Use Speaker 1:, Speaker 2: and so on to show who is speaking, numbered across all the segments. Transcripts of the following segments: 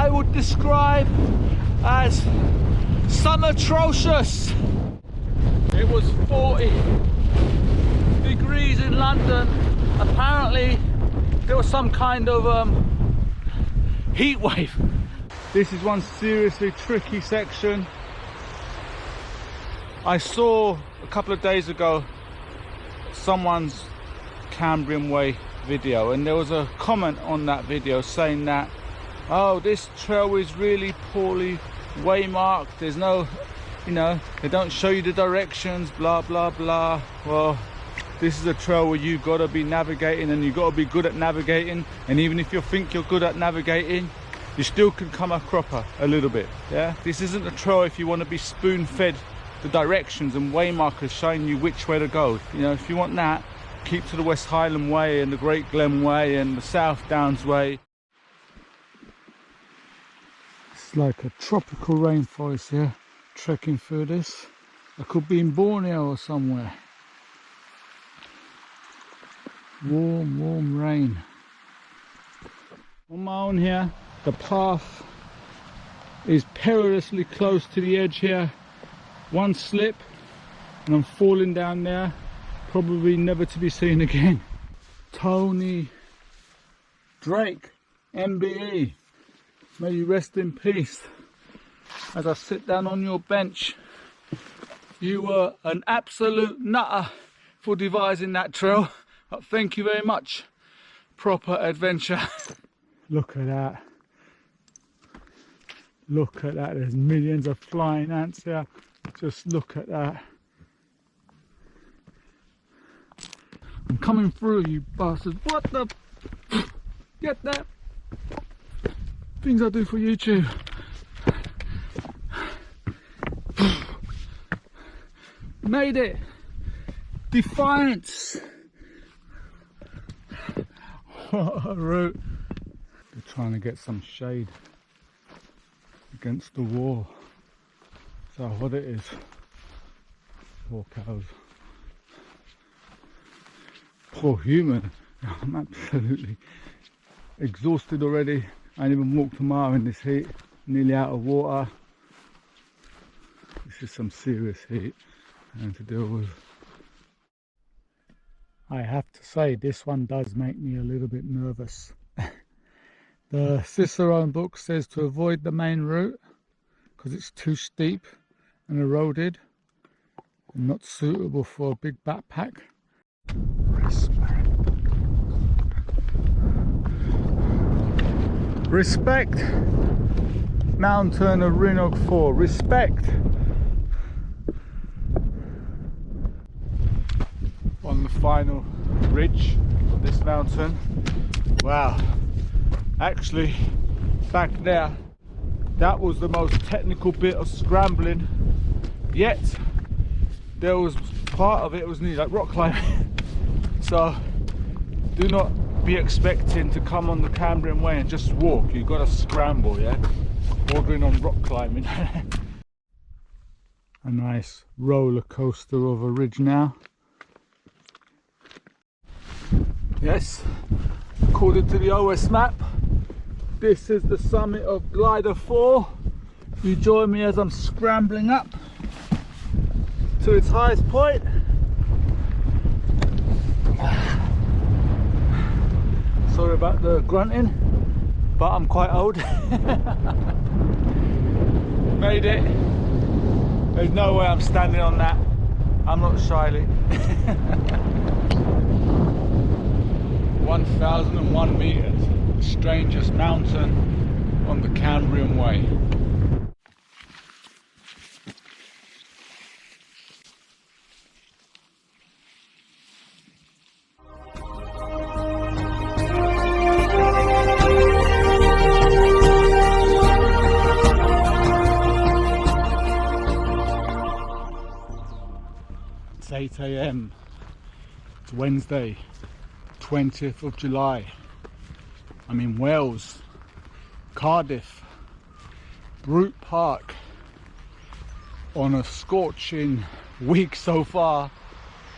Speaker 1: I would describe as sun atrocious. It was 40 degrees in London. Apparently there was some kind of heat wave. This is one seriously tricky section. I saw a couple of days ago someone's Cambrian Way video, and there was a comment on that video saying that, oh, this trail is really poorly waymarked, there's no, you know, they don't show you the directions, blah blah blah. Well, this is a trail where you gotta be navigating, and you gotta be good at navigating, and even if you think you're good at navigating, you still can come a cropper a little bit. Yeah, this isn't a trail if you want to be spoon fed the directions and way markers showing you which way to go. You know, if you want that, keep to the West Highland Way and the Great Glen Way and the South Downs Way. It's like a tropical rainforest here, trekking through this. I could be in Borneo or somewhere. Warm rain. On my own here, the path is perilously close to the edge here. One slip and I'm falling down there, probably never to be seen again. Tony Drake, MBE, may you rest in peace. As I sit down on your bench, you were an absolute nutter for devising that trail, but thank you very much. Proper adventure. Look at that. Look at that, there's millions of flying ants here. Just look at that. I'm coming through, you bastards. What the? Get that? Things I do for YouTube. Made it. Defiance. What a route. They're trying to get some shade against the wall. So what it is. Poor cows. Poor human. I'm absolutely exhausted already. I ain't even walked a mile in this heat. Nearly out of water. This is some serious heat and to deal with. I have to say, this one does make me a little bit nervous. The Cicerone book says to avoid the main route because it's too steep and eroded and not suitable for a big backpack. Respect Mountain of Rhinog 4. Respect. On the final ridge of this mountain. Wow. Actually, back there, that was the most technical bit of scrambling yet. There was part of it was nearly like rock climbing. So do not be expecting to come on the Cambrian Way and just walk. You've got to scramble, yeah? Bordering on rock climbing. A nice roller coaster of a ridge now. Yes, according to the OS map, this is the summit of Glider 4. You join me as I'm scrambling up to its highest point. Sorry about the grunting, but I'm quite old. Made it. There's no way I'm standing on that. I'm not shyly. 1001 meters, the strangest mountain on the Cambrian Way. It's 8 AM. It's Wednesday, 20th of July. I'm in Wales, Cardiff, Brute Park, on a scorching week so far,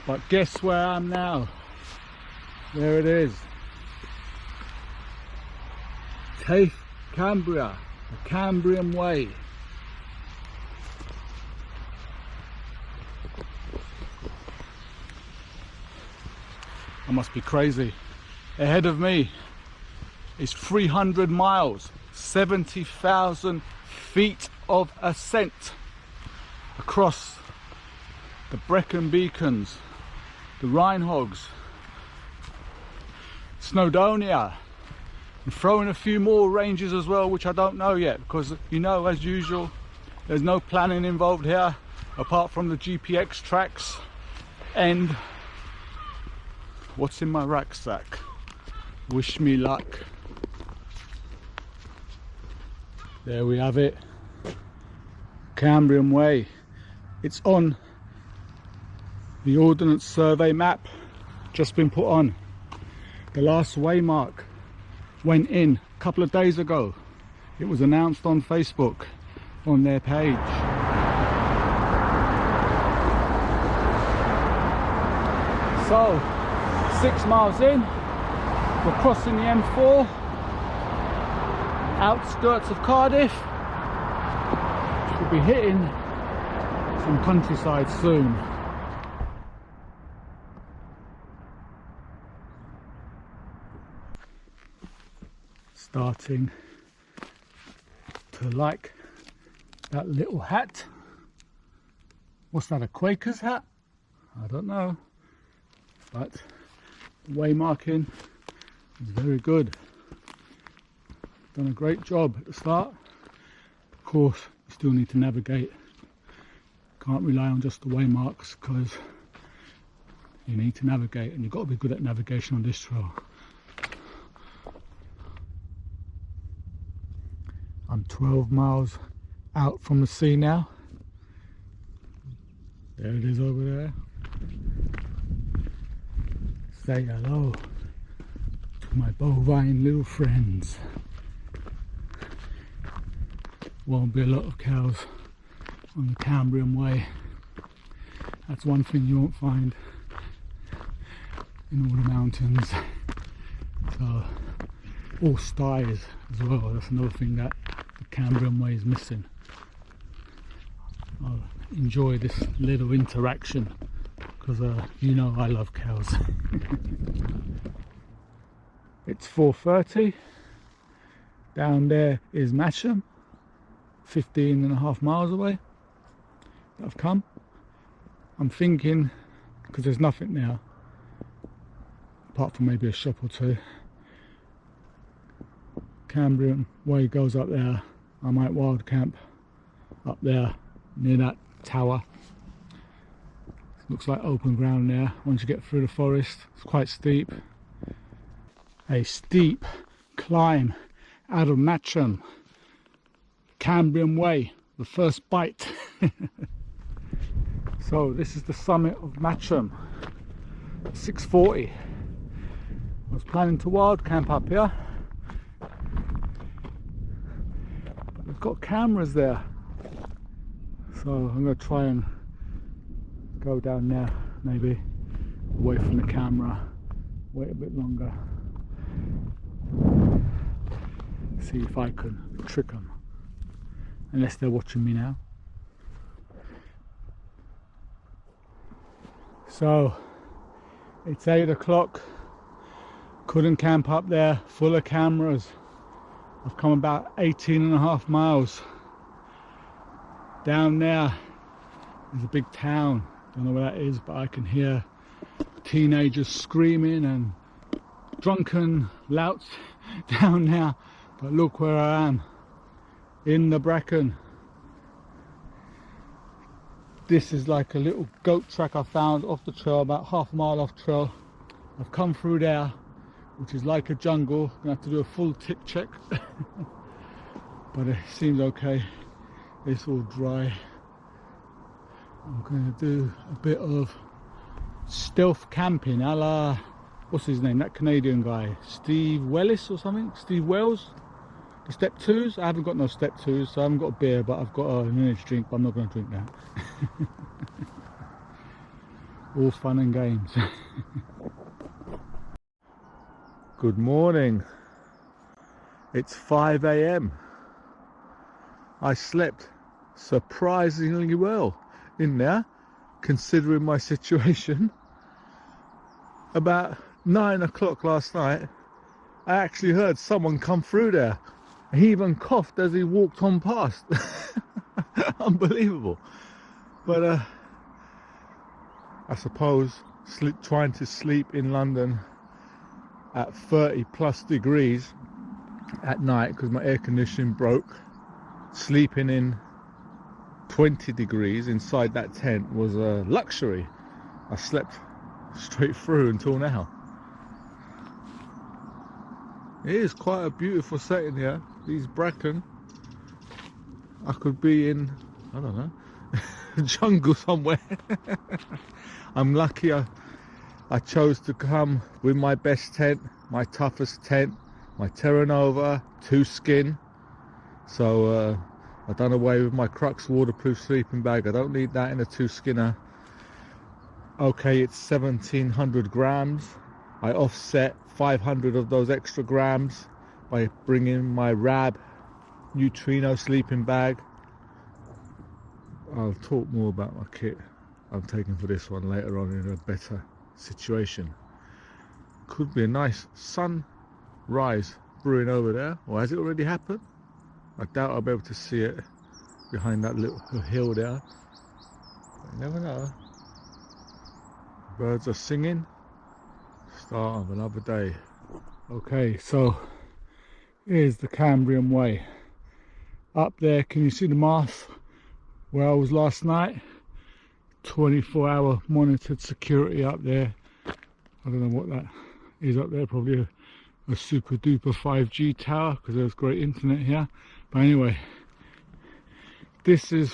Speaker 1: but guess where I am now? There it is, Tafe, Cambria. The Cambrian Way. I must be crazy. Ahead of me is 300 miles, 70,000 feet of ascent across the Brecon Beacons, the Rhinehogs, Snowdonia, and throw in a few more ranges as well, which I don't know yet, because, you know, as usual, there's no planning involved here apart from the GPX tracks and what's in my rucksack. Wish me luck. There we have it, Cambrian Way. It's on the Ordnance Survey map, just been put on. The last waymark went in a couple of days ago. It was announced on Facebook on their page. So 6 miles in, we're crossing the M4, outskirts of Cardiff. We'll be hitting some countryside soon. Starting to like that little hat. What's that, a Quaker's hat? I don't know, but the way marking is very good. Done a great job at the start. Of course, you still need to navigate. Can't rely on just the waymarks, because you need to navigate, and you've got to be good at navigation on this trail. I'm 12 miles out from the sea now. There it is over there. Say hello to my bovine little friends. Won't be a lot of cows on the Cambrian Way. That's one thing you won't find in all the mountains. So, all styes as well. That's another thing that the Cambrian Way is missing. I'll enjoy this little interaction, because you know I love cows. It's 4:30. Down there is Matcham, 15.5 miles away. I've come. I'm thinking, because there's nothing now apart from maybe a shop or two. Cambrian Way goes up there. I might wild camp up there near that tower. Looks like open ground there. Once you get through the forest, it's quite steep. A steep climb out of Matcham. Cambrian Way, the first bite. So this is the summit of Matcham, 640. I was planning to wild camp up here, but they've got cameras there, so I'm going to try and go down there, maybe away from the camera, wait a bit longer, see if I can trick them, unless they're watching me now. So it's 8 o'clock, couldn't camp up there, full of cameras. I've come about 18.5 miles. Down there is a big town, don't know where that is, but I can hear teenagers screaming and drunken louts down there. But look where I am, in the bracken. This is like a little goat track I found off the trail, about half a mile off trail. I've come through there, which is like a jungle. I'm gonna have to do a full tick check. But it seems okay. It's all dry. I'm gonna do a bit of stealth camping a la, what's his name, that Canadian guy, Steve Wellis or something, Steve Wells. The step 2s, I haven't got no step 2s, so I haven't got a beer, but I've got an energy drink, but I'm not going to drink that. All fun and games. Good morning. It's 5 AM. I slept surprisingly well in there, considering my situation. About 9 o'clock last night, I actually heard someone come through there. He even coughed as he walked on past. Unbelievable. But I suppose trying to sleep in London at 30 plus degrees at night because my air conditioning broke, sleeping in 20 degrees inside that tent was a luxury. I slept straight through until now. It is quite a beautiful setting here. These bracken. I could be in, I don't know, jungle somewhere. I'm lucky I chose to come with my best tent, my toughest tent, my Terra Nova 2 skin. So I've done away with my Crux waterproof sleeping bag. I don't need that in a 2 skinner. Okay, it's 1700 grams. I offset 500 of those extra grams by bringing my Rab neutrino sleeping bag. I'll talk more about my kit I'm taking for this one later on in a better situation. Could be a nice sunrise brewing over there, or has it already happened? I doubt I'll be able to see it behind that little hill there. But you never know. Birds are singing. Start of another day. Okay, so here's the Cambrian Way. Up there, can you see the mast where I was last night? 24-hour monitored security up there. I don't know what that is up there, probably a super duper 5G tower because there's great internet here. But anyway, this is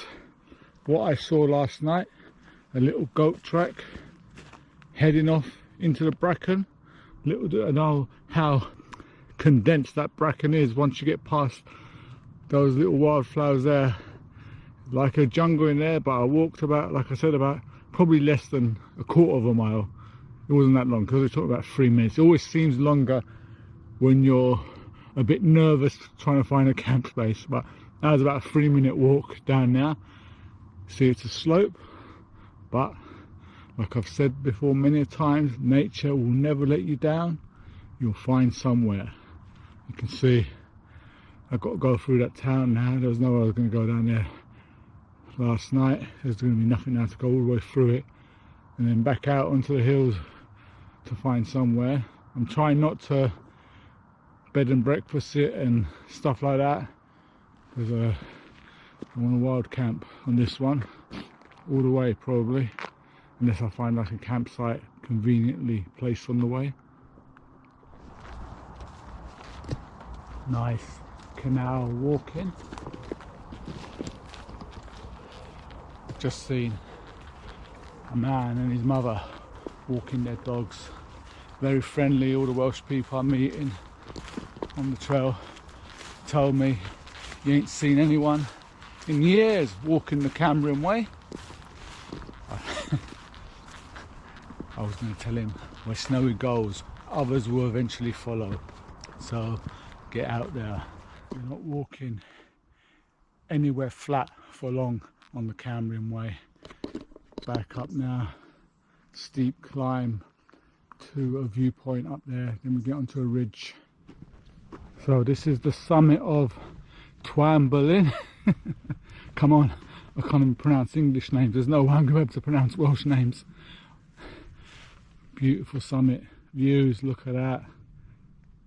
Speaker 1: what I saw last night. A little goat track heading off into the bracken. Little do I know how condensed that bracken is once you get past those little wildflowers there. Like a jungle in there, but I walked about, like I said, about probably less than a quarter of a mile. It wasn't that long because we talked about 3 minutes. It always seems longer when you're a bit nervous trying to find a camp space, but that was about a 3-minute walk down there. See, it's a slope, but like I've said before many times, nature will never let you down. You'll find somewhere. You can see I've got to go through that town now. There was no way I was going to go down there last night. There's going to be nothing now to go all the way through it and then back out onto the hills to find somewhere. I'm trying not to bed and breakfast it and stuff like that because I want a wild camp on this one all the way, probably, unless I find like a campsite conveniently placed on the way. Nice canal walking. Just seen a man and his mother walking their dogs. Very friendly. All the Welsh people I'm meeting on the trail told me you ain't seen anyone in years walking the Cambrian Way. I was going to tell him where Snowy goes, others will eventually follow. So get out there. You're not walking anywhere flat for long on the Cambrian Way. Back up now, steep climb to a viewpoint up there, then we get onto a ridge. So this is the summit of Cambrian. Come on, I can't even pronounce English names. There's no way I'm going to be able to pronounce Welsh names. Beautiful summit, views, look at that.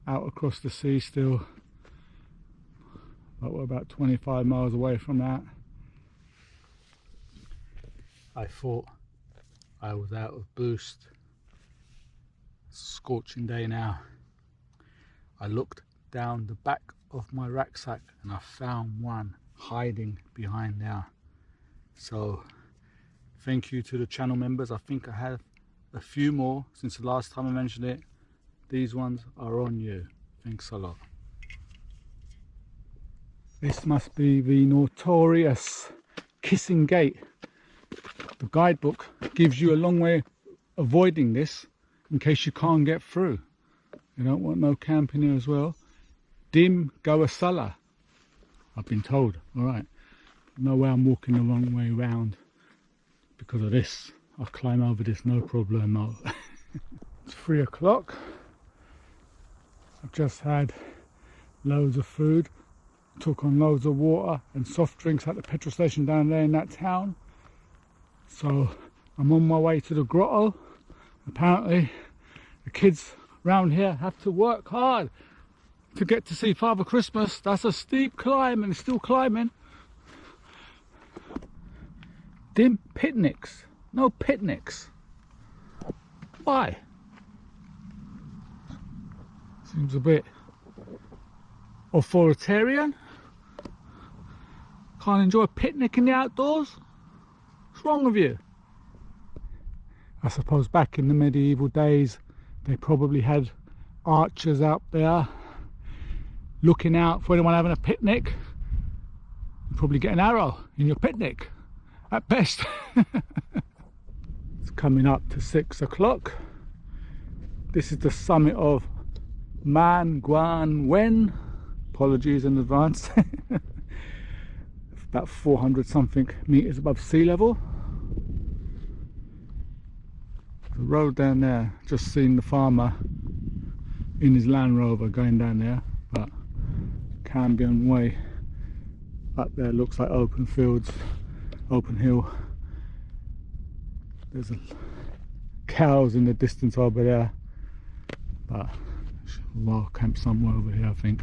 Speaker 1: Out across the sea still. But we're about 25 miles away from that. I thought I was out of boost. It's a scorching day now. I looked down the back of my rucksack and I found one hiding behind there. So thank you to the channel members. I think I have a few more since the last time I mentioned it. These ones are on you. Thanks a lot. This must be the notorious Kissing Gate. The guidebook gives you a long way avoiding this in case you can't get through. You don't want no camping here as well. Dim Goasala, I've been told. All right. No way I'm walking the wrong way round because of this. I'll climb over this, no problemo. It's 3 o'clock. I've just had loads of food, took on loads of water and soft drinks at the petrol station down there in that town. So I'm on my way to the grotto. Apparently the kids around here have to work hard to get to see Father Christmas. That's a steep climb and it's still climbing. Dim picnics. No picnics. Why? Seems a bit authoritarian. Can't enjoy a picnic in the outdoors? What's wrong with you? I suppose back in the medieval days they probably had archers out there looking out for anyone having a picnic. You probably get an arrow in your picnic at best. It's coming up to 6 o'clock. This is the summit of Cambrian. Apologies in advance. About 400 something meters above sea level. The road down there, just seen the farmer in his Land Rover going down there, but Cambrian Way up there looks like open fields, open hill. There's cows in the distance over there, but we'll camp somewhere over here, I think.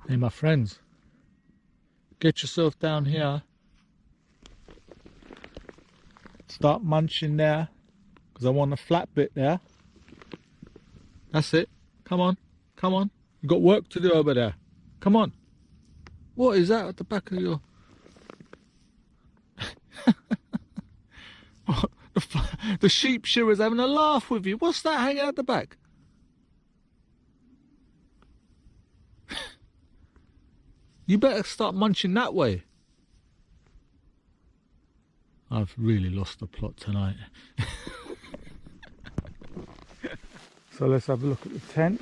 Speaker 1: Hey my friends, get yourself down here, start munching there, because I want a flat bit there. That's it, come on, come on, you've got work to do over there, come on. What is that at the back of your... The sheep shearer's having a laugh with you. What's that hanging at the back? You better start munching that way. I've really lost the plot tonight. So let's have a look at the tent.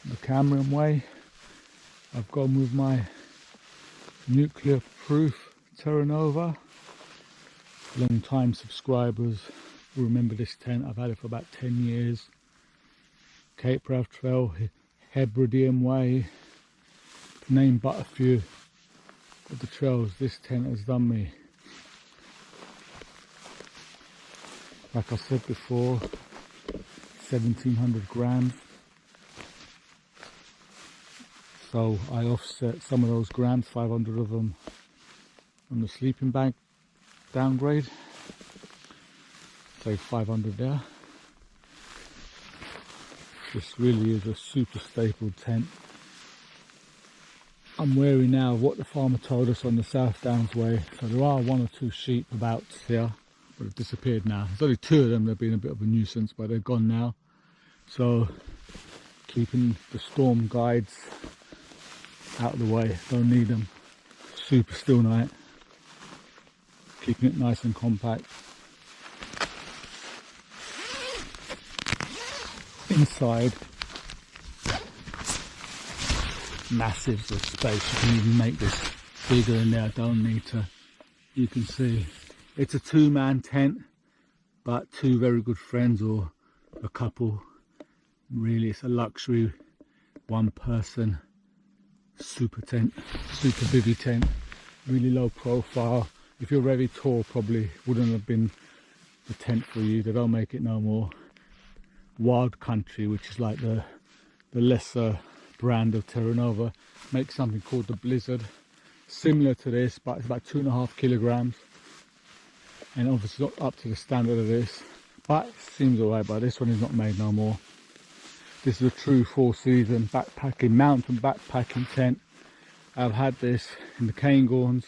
Speaker 1: The Cambrian Way. I've gone with my nuclear proof Terra Nova. Long time subscribers will remember this tent. I've had it for about 10 years. Cape Wrath Trail, Hebridean Way, to name but a few of the trails this tent has done me. Like I said before, 1700 grams. So I offset some of those grams, 500 of them, on the sleeping bag downgrade. Say 500 there. This really is a super staple tent. I'm wary now of what the farmer told us on the South Downs Way. So there are 1 or 2 sheep about here, but have disappeared now. There's only 2 of them. They've been a bit of a nuisance, but they're gone now. So keeping the storm guides out of the way, don't need them. Super still night, keeping it nice and compact. Inside, massive of space. You can even make this bigger in there, don't need to. You can see it's a 2-man tent, but 2 very good friends or a couple. Really, it's a luxury 1-person super tent, super bivvy tent, really low profile. If you're very tall, probably wouldn't have been the tent for you. They don't make it no more. Wild Country, which is like the lesser brand of Terra Nova, makes something called the Blizzard, similar to this, but it's about 2.5 kilograms, and obviously not up to the standard of this, but it seems alright. But this one is not made no more. This is a true 4-season backpacking, mountain backpacking tent. I've had this in the Cairngorms.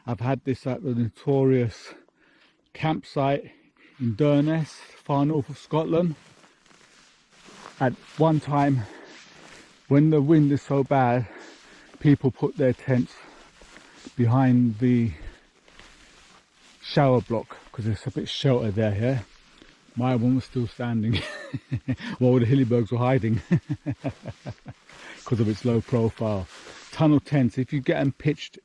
Speaker 1: I've had this at the notorious campsite in Durness, far north of Scotland. At one time, when the wind is so bad, people put their tents behind the shower block because it's a bit sheltered there here. My one was still standing while the Hillybergs were hiding because of its low profile. Tunnel tents, if you get them pitched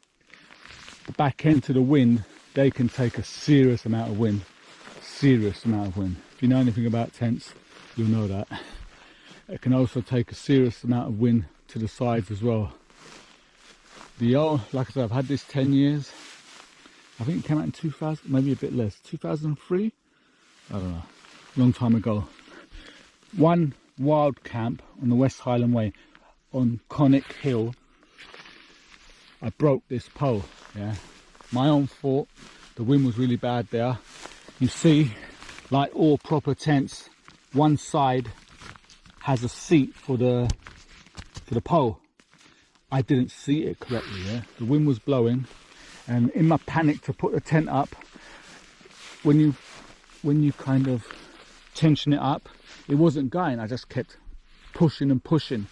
Speaker 1: the back end to the wind, they can take a serious amount of wind. Serious amount of wind. If you know anything about tents, you'll know that. It can also take a serious amount of wind to the sides as well. The old, like I said, I've had this 10 years. I think it came out in 2000, maybe a bit less, 2003? I don't know, long time ago. One wild camp on the West Highland Way on Conwy Hill, I broke this pole, yeah. My own fault, the wind was really bad there. You see, like all proper tents, one side has a seat for the pole. I didn't see it correctly, yeah. The wind was blowing, and in my panic to put the tent up, when you kind of tension it up, it wasn't going. I just kept pushing and pushing,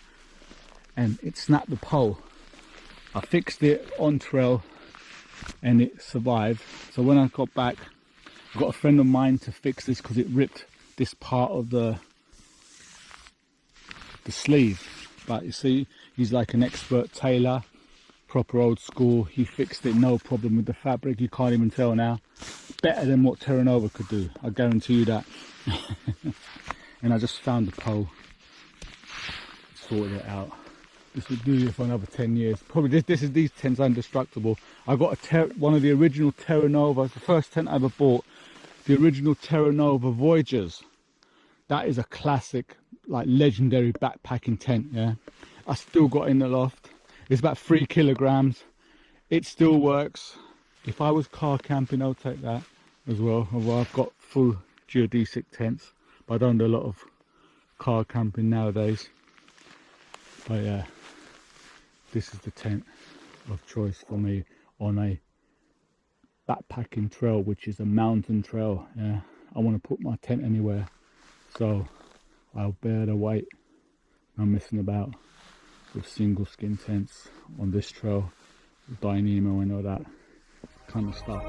Speaker 1: and it snapped the pole. I fixed it on trail, and it survived. So when I got back, I got a friend of mine to fix this because it ripped this part of the sleeve. But you see, he's like an expert tailor, proper old school. He fixed it, no problem with the fabric. You can't even tell now. Better than what Terra Nova could do, I guarantee you that. And I just found the pole, sorted it out. This would do you for another 10 years. Probably these tents are indestructible. I got one of the original Terra Nova, the first tent I ever bought, the original Terra Nova Voyagers. That is a classic, like legendary backpacking tent, yeah. I still got in the loft. It's about 3 kilograms. It still works. If I was car camping, I'll take that as well. Although I've got full geodesic tents, but I don't do a lot of car camping nowadays. But yeah, this is the tent of choice for me on a backpacking trail, which is a mountain trail. Yeah, I want to put my tent anywhere, so I'll bear the weight. I'm messing about with single skin tents on this trail, Dynamo and all that kind of stuff.